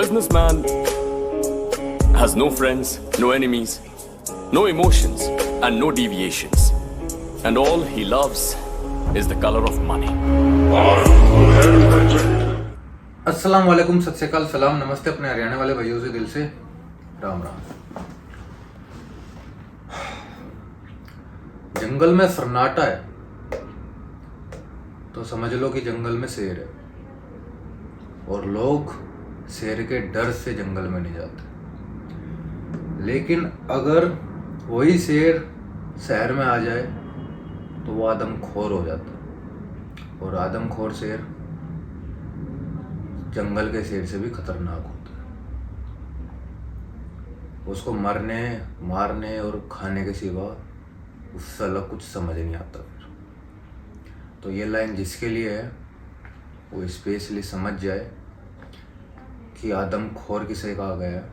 businessman has no friends, no enemies, no emotions, and no deviations. And all he loves is the color of money. अस्सलाम वालेकुम, सत श्री अकाल, सलाम, नमस्ते अपने हरियाणा वाले भाइयों से दिल से राम राम। जंगल में सन्नाटा है तो समझ लो कि जंगल में शेर है, और लोग शेर के डर से जंगल में नहीं जाते। लेकिन अगर वही शेर शहर में आ जाए तो वो आदमखोर हो जाता है, और आदमखोर शेर जंगल के शेर से भी खतरनाक होता है। उसको मरने, मारने और खाने के सिवा उससे अलग कुछ समझ नहीं आता फिर। तो ये लाइन जिसके लिए है वो स्पेशली समझ जाए कि आदमखोर किसे कहा गया है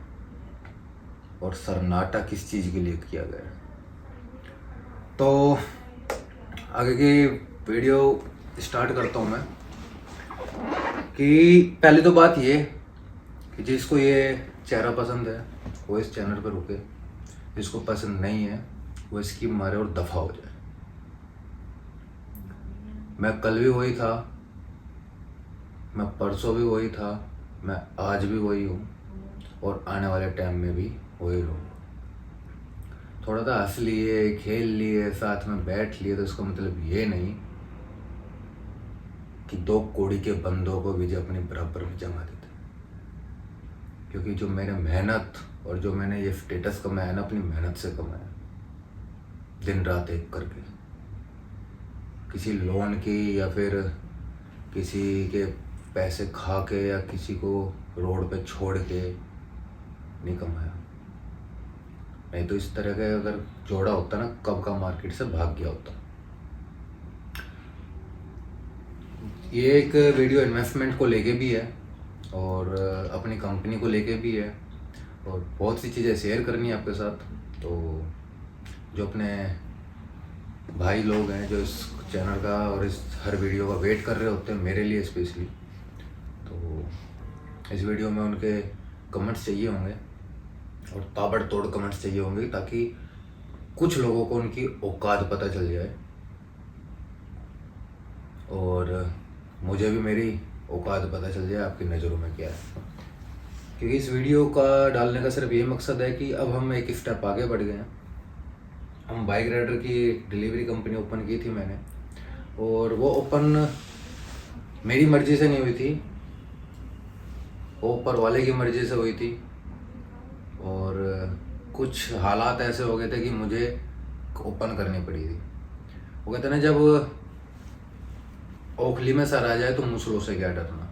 और सन्नाटा किस चीज़ के लिए किया गया है। तो आगे की वीडियो स्टार्ट करता हूँ मैं कि पहली तो बात ये कि जिसको ये चेहरा पसंद है वो इस चैनल पर रुके, जिसको पसंद नहीं है वो इसकी मारे और दफ़ा हो जाए। मैं कल भी वही था, मैं परसों भी वही था, मैं आज भी वही हूँ और आने वाले टाइम में भी वही रहूँगा। थोड़ा सा हंस लिए, खेल लिए, साथ में बैठ लिए तो इसका मतलब ये नहीं कि दो कौड़ी के बंदों को भी अपनी बराबर में जमा देते। क्योंकि जो मेरे मेहनत और जो मैंने ये स्टेटस कमाया ना, अपनी मेहनत से कमाया, दिन रात एक करके, किसी लोन की या फिर किसी के पैसे खा के या किसी को रोड पे छोड़ के नहीं कमाया। नहीं तो इस तरह का अगर जोड़ा होता ना, कब का मार्केट से भाग गया होता। ये एक वीडियो इन्वेस्टमेंट को लेके भी है और अपनी कंपनी को लेके भी है, और बहुत सी चीज़ें शेयर करनी है आपके साथ। तो जो अपने भाई लोग हैं जो इस चैनल का और इस हर वीडियो का वेट कर रहे होते हैं मेरे लिए स्पेशली, तो इस वीडियो में उनके कमेंट्स चाहिए होंगे और ताबड़तोड़ कमेंट्स चाहिए होंगे, ताकि कुछ लोगों को उनकी औकात पता चल जाए और मुझे भी मेरी औकात पता चल जाए आपकी नज़रों में क्या है। क्योंकि इस वीडियो का डालने का सिर्फ ये मकसद है कि अब हम एक स्टेप आगे बढ़ गए हैं। हम बाइक राइडर की डिलीवरी कंपनी ओपन की थी मैंने, और वो ओपन मेरी मर्ज़ी से नहीं हुई थी, वो ऊपर वाले की मर्ज़ी से हुई थी। और कुछ हालात ऐसे हो गए थे कि मुझे ओपन करनी पड़ी थी। वो कहते ना, जब ओखली में सर आ जाए तो मुसलों से क्या डरना।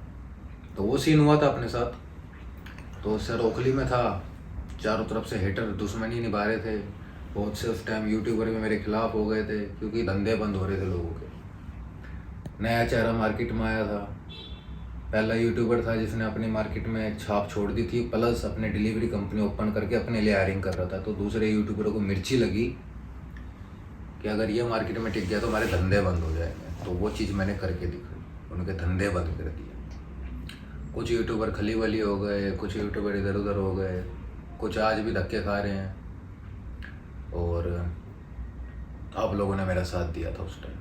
तो वो सीन हुआ था अपने साथ। तो सर ओखली में था, चारों तरफ से हेटर दुश्मनी निभा रहे थे। बहुत से उस टाइम यूट्यूबर भी मेरे खिलाफ हो गए थे क्योंकि धंधे बंद हो रहे थे लोगों के। नया चेहरा मार्केट में आया था, पहला यूट्यूबर था जिसने अपनी मार्केट में छाप छोड़ दी थी, प्लस अपने डिलीवरी कंपनी ओपन करके अपने लिए हायरिंग कर रहा था। तो दूसरे यूट्यूबरों को मिर्ची लगी कि अगर ये मार्केट में टिक गया तो हमारे धंधे बंद हो जाएंगे। तो वो चीज़ मैंने करके दिखाई, उनके धंधे बंद कर दिए। कुछ यूट्यूबर खली वली हो गए, कुछ यूट्यूबर इधर उधर हो गए, कुछ आज भी धक्के खा रहे हैं, और आप लोगों ने मेरा साथ दिया था उस टाइम।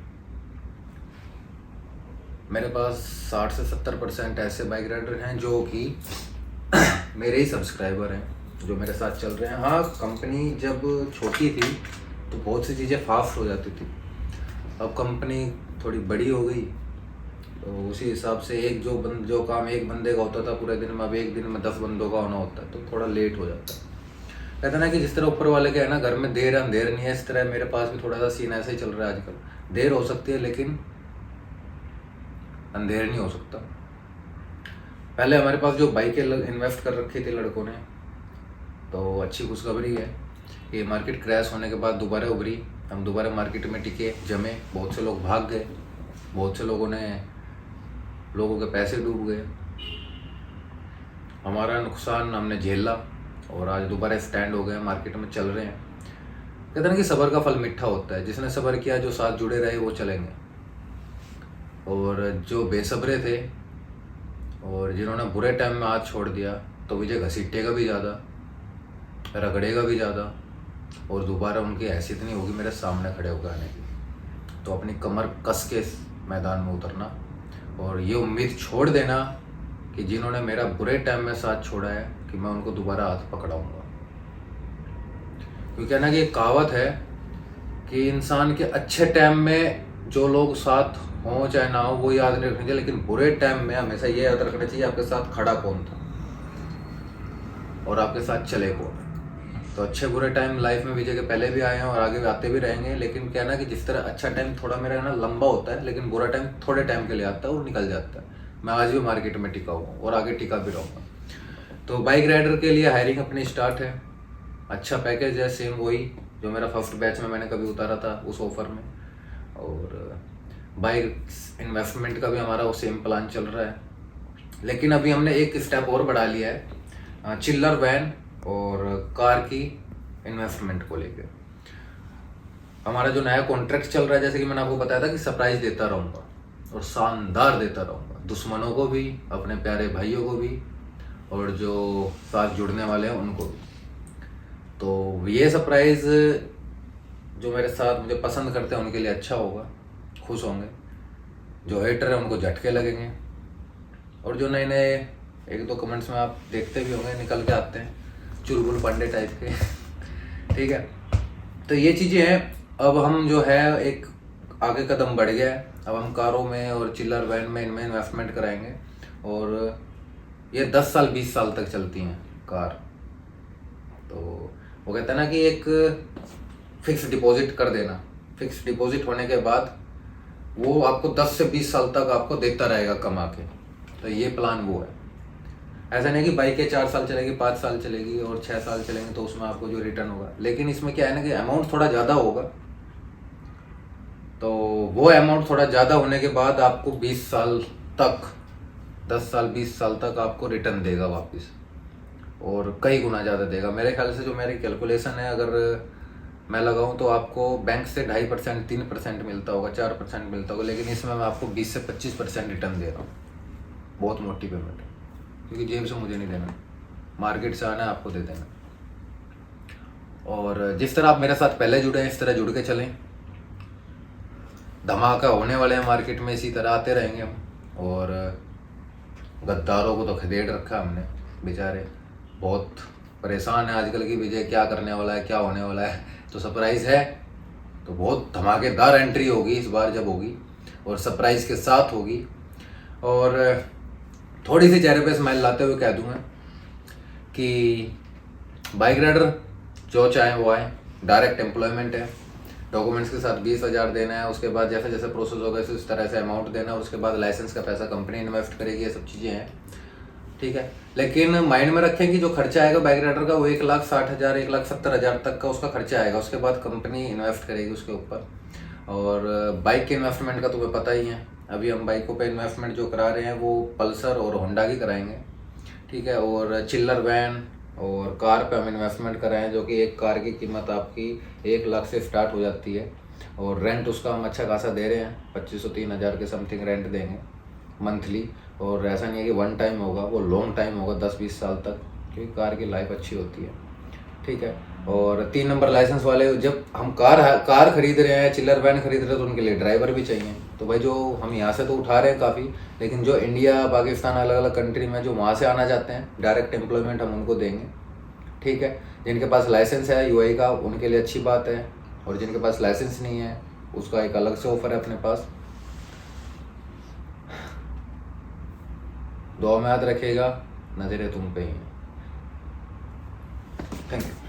मेरे पास 60 से 70% ऐसे बाइक राइडर हैं जो कि मेरे ही सब्सक्राइबर हैं, जो मेरे साथ चल रहे हैं। हाँ, कंपनी जब छोटी थी तो बहुत सी चीज़ें फास्ट हो जाती थी। अब कंपनी थोड़ी बड़ी हो गई तो उसी हिसाब से जो काम एक बंदे का होता था पूरे दिन में, अब एक दिन में 10 बंदों का होना होता है, तो थोड़ा लेट हो जाता है। कहते ना कि जिस तरह ऊपर वाले के है ना, घर में देर अंधेर नहीं है, इस तरह मेरे पास भी थोड़ा सा सीन ऐसा ही चल रहा है आजकल। देर हो सकती है लेकिन अंधेर नहीं हो सकता। पहले हमारे पास जो बाइकें इन्वेस्ट कर रखी थी लड़कों ने, तो अच्छी खुशखबरी है, ये मार्केट क्रैश होने के बाद दोबारा उभरी। हम दोबारा मार्केट में टिके, जमे, बहुत से लोग भाग गए, बहुत से लोगों के पैसे डूब गए, हमारा नुकसान हमने झेला और आज दोबारा स्टैंड हो गए, मार्केट में चल रहे हैं। कहते हैं कि सब्र का फल मीठा होता है। जिसने सब्र किया, जो साथ जुड़े रहे, वो चलेंगे, और जो बेसब्रे थे और जिन्होंने बुरे टाइम में हाथ छोड़ दिया तो विजय घसीटेगा भी ज़्यादा, रगड़ेगा भी ज़्यादा, और दोबारा उनकी हैसियत नहीं होगी मेरे सामने खड़े होकर आने की। तो अपनी कमर कस के इस मैदान में उतरना और ये उम्मीद छोड़ देना कि जिन्होंने मेरा बुरे टाइम में साथ छोड़ा है कि मैं उनको दोबारा हाथ पकड़ाऊँगा। क्योंकि ना कि एक कहावत है कि इंसान के अच्छे टाइम में जो लोग साथ हों चाहे ना हो वो याद नहीं रखना चाहिए, लेकिन बुरे टाइम में हमेशा ये याद रखना चाहिए आपके साथ खड़ा कौन था और आपके साथ चले कौन। तो अच्छे बुरे टाइम लाइफ में विजय के पहले भी आए हैं और आगे भी आते भी रहेंगे, लेकिन क्या ना कि जिस तरह अच्छा टाइम थोड़ा मेरा ना लंबा होता है, लेकिन बुरा टाइम थोड़े टाइम के लिए आता है और निकल जाता है। मैं आज भी मार्केट में टिका हुआ हूँ और आगे टिका भी रहूँगा। तो बाइक राइडर के लिए हायरिंग अपनी स्टार्ट है, अच्छा पैकेज है, सेम वही जो मेरा फर्स्ट बैच में मैंने कभी उतारा था उस ऑफर में। और बाइक इन्वेस्टमेंट का भी हमारा वो सेम प्लान चल रहा है, लेकिन अभी हमने एक स्टेप और बढ़ा लिया है चिल्लर वैन और कार की इन्वेस्टमेंट को लेकर। हमारा जो नया कॉन्ट्रैक्ट चल रहा है, जैसे कि मैंने आपको बताया था कि सरप्राइज देता रहूँगा और शानदार देता रहूँगा, दुश्मनों को भी, अपने प्यारे भाइयों को भी, और जो साथ जुड़ने वाले हैं उनको भी। तो ये सरप्राइज जो मेरे साथ मुझे पसंद करते हैं उनके लिए अच्छा होगा, खुश होंगे। जो हेटर है उनको झटके लगेंगे, और जो नए नए एक दो कमेंट्स में आप देखते भी होंगे निकल के आते हैं चुलबुल पांडे टाइप के ठीक है। तो ये चीज़ें हैं। अब हम जो है एक आगे कदम बढ़ गया है, अब हम कारों में और चिल्लर वैन में इनमें इन्वेस्टमेंट कराएंगे, और ये 10 साल 20 साल तक चलती हैं कार। तो वो कहते हैं ना कि एक फिक्स डिपॉजिट कर देना, फिक्स डिपॉजिट होने के बाद वो आपको 10 से 20 साल तक आपको देता रहेगा कमा के। तो ये प्लान वो है। ऐसा नहीं कि बाइकें 4 साल चलेगी, 5 साल चलेगी और 6 साल चलेंगे तो उसमें आपको जो रिटर्न होगा, लेकिन इसमें क्या है ना कि अमाउंट थोड़ा ज़्यादा होगा। तो वो अमाउंट थोड़ा ज़्यादा होने के बाद आपको 20 साल तक, 10 साल 20 साल तक आपको रिटर्न देगा वापस, और कई गुना ज़्यादा देगा। मेरे ख्याल से जो मेरी कैलकुलेशन है, अगर मैं लगाऊं तो आपको बैंक से 2.5% 3% मिलता होगा, 4% मिलता होगा, लेकिन इसमें मैं आपको 20 से 25% रिटर्न दे रहा हूँ। बहुत मोटी पेमेंट है, क्योंकि जेब से मुझे नहीं देना, मार्केट से आना है, आपको दे देना। और जिस तरह आप मेरे साथ पहले जुड़े हैं इस तरह जुड़ के चलें। धमाका होने वाले हैं मार्केट में, इसी तरह आते रहेंगे हम। और गद्दारों को तो खदेड़ रखा हमने, बेचारे बहुत परेशान है आजकल की विजय क्या करने वाला है, क्या होने वाला है। तो सरप्राइज़ है, तो बहुत धमाकेदार एंट्री होगी इस बार जब होगी, और सरप्राइज़ के साथ होगी। और थोड़ी सी चेहरे पे स्माइल लाते हुए कह दूंगा कि बाइक राइडर जो चाहे वो आए, डायरेक्ट एम्प्लॉयमेंट है, डॉक्यूमेंट्स के साथ 20,000 देना है, उसके बाद जैसे जैसे प्रोसेस होगा इस तरह से अमाउंट देना है, उसके बाद लाइसेंस का पैसा कंपनी इन्वेस्ट करेगी, ये सब चीज़ें हैं, ठीक है। लेकिन माइंड में रखें कि जो खर्चा आएगा बाइक राइडर का वो 1,60,000 1,70,000 तक का उसका खर्चा आएगा, उसके बाद कंपनी इन्वेस्ट करेगी उसके ऊपर। और बाइक के इन्वेस्टमेंट का तुम्हें पता ही है, अभी हम बाइकों पे इन्वेस्टमेंट जो करा रहे हैं वो पल्सर और होंडा की कराएंगे, ठीक है। और चिल्लर वैन और कार पे हम इन्वेस्टमेंट कराएं, जो कि एक कार की कीमत आपकी 1 लाख से स्टार्ट हो जाती है, और रेंट उसका हम अच्छा खासा दे रहे हैं, 2,500-3,000 के समथिंग रेंट देंगे मंथली। और ऐसा नहीं है कि वन टाइम होगा, वो लॉन्ग टाइम होगा, 10-20 साल तक, क्योंकि कार की लाइफ अच्छी होती है, ठीक है। और 3 नंबर लाइसेंस वाले, जब हम कार खरीद रहे हैं, चिल्लर वैन खरीद रहे हैं, तो उनके लिए ड्राइवर भी चाहिए। तो भाई जो हम यहाँ से तो उठा रहे हैं काफ़ी, लेकिन जो इंडिया पाकिस्तान अलग अलग कंट्री में जो वहाँ से आना चाहते हैं, डायरेक्ट एम्प्लॉयमेंट हम उनको देंगे, ठीक है। जिनके पास लाइसेंस है यूएई का उनके लिए अच्छी बात है, और जिनके पास लाइसेंस नहीं है उसका एक अलग से ऑफर है अपने पास। दुआ में याद रखिएगा, नज़रें तुम पे ही हैं। Thank you.